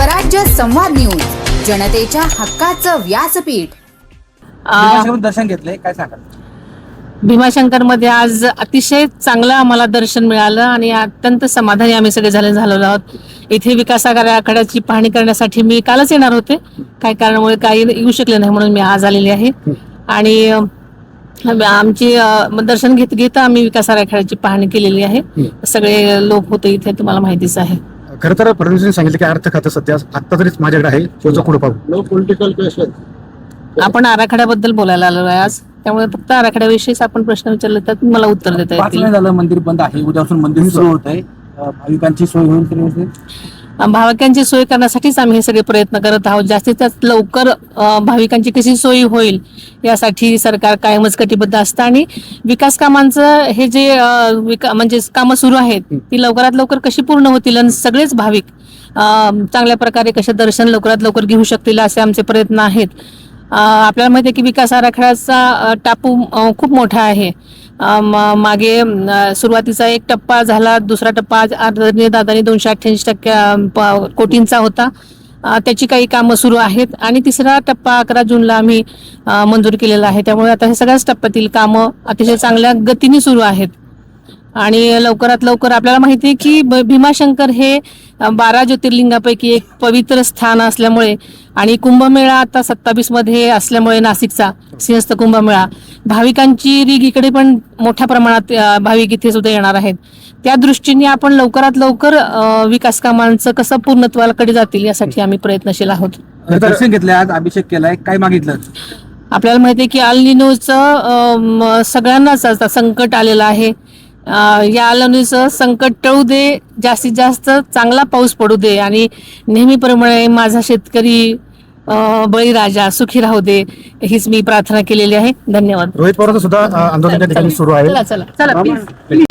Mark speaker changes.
Speaker 1: स्वराज्य संवाद न्यूज, जनतेच्या हक्काचं व्यासपीठ.
Speaker 2: दर्शन घेतलंय, काय सांगा?
Speaker 3: भीमाशंकर मध्ये आज अतिशय चांगलं आम्हाला दर्शन मिळालं आणि अत्यंत समाधानी आम्ही सगळे झालेलो आहोत. इथे विकास आराखड्याची पाहणी करण्यासाठी मी कालच येणार होते, काही कारणामुळे काही येऊ शकले नाही म्हणून मी आज आलेले आहे. आणि आमची दर्शन घेता आम्ही विकास आराखड्याची पाहणी केलेली आहे. सगळे लोक होते इथे, तुम्हाला माहितीच आहे.
Speaker 4: खरं तर फडणवीसांनी सांगितलं की अर्थ खातं सध्या आता तरीच माझ्याकडे आहे, पुढचं पुढे पाहू.
Speaker 2: No political pressure.
Speaker 3: आपण आराखड्याबद्दल बोलायला आलो आहे आज, त्यामुळे फक्त आराखड्याविषयीच आपण प्रश्न विचारले तर मला उत्तर देता
Speaker 2: 5
Speaker 3: येतील.
Speaker 2: महिने झालं मंदिर बंद आहे, उद्यापासून मंदिर सुरू होत आहे. भाविकांची सोय होईल की नाही?
Speaker 3: भाविकांची सोय करण्यासाठीच आम्ही हे सगळे प्रयत्न करत आहोत. जास्तीत जास्त लवकर भाविकांची कशी सोय होईल यासाठी सरकार कायमच कटिबद्ध असतं. आणि विकास कामांचं हे जे म्हणजे कामं सुरू आहेत ती लवकरात लवकर कशी पूर्ण होतील आणि सगळेच भाविक चांगल्या प्रकारे कसे दर्शन लवकरात लवकर घेऊ शकतील असे आमचे प्रयत्न आहेत. आपल्याला माहिती आहे की विकास आराखड्याचा टापू खूप मोठा आहे. मागे सुरुवातीचा एक टप्पा झाला, दुसरा टप्पा आदरणीय दादांनी 288 कोटींचा होता, त्याची काही कामं सुरू आहेत. आणि तिसरा टप्पा 11 जूनला आम्ही मंजूर केलेला आहे. त्यामुळे आता हे सगळ्याच टप्प्यातील कामं अतिशय चांगल्या गतीने सुरू आहेत. आणि लवकरात लवकर आपल्याला माहिती आहे की भीमाशंकर हे 12 ज्योतिर्लिंगापैकी एक पवित्र स्थान असल्यामुळे आणि कुंभमेळा आता 27 मध्ये असल्यामुळे नाशिकचा सिंहस्थ कुंभमेळा, भाविकांची रीग इकडे पण मोठ्या प्रमाणात भाविक इथे सुद्धा येणार आहेत. त्या दृष्टीने आपण लवकरात लवकर विकास कामांचं कसं पूर्णत्वाकडे जातील यासाठी आम्ही प्रयत्नशील आहोत.
Speaker 2: दर्शन घेतलंय, आज अभिषेक केलाय, काय मागितलं?
Speaker 3: आपल्याला माहिती आहे की अल निनोचं सगळ्यांनाच आता संकट आलेलं आहे. या अल निनोचं संकट टळू दे, जास्तीत जास्त चांगला पाऊस पडू दे आणि नेहमीप्रमाणे माझा शेतकरी बळीराजा सुखी राहू दे हीच मी प्रार्थना केलेली आहे. धन्यवाद.
Speaker 4: रोहित पवारांचं सुद्धा आंदोलन त्या ठिकाणी सुरू आहे.
Speaker 3: चला प्लीज.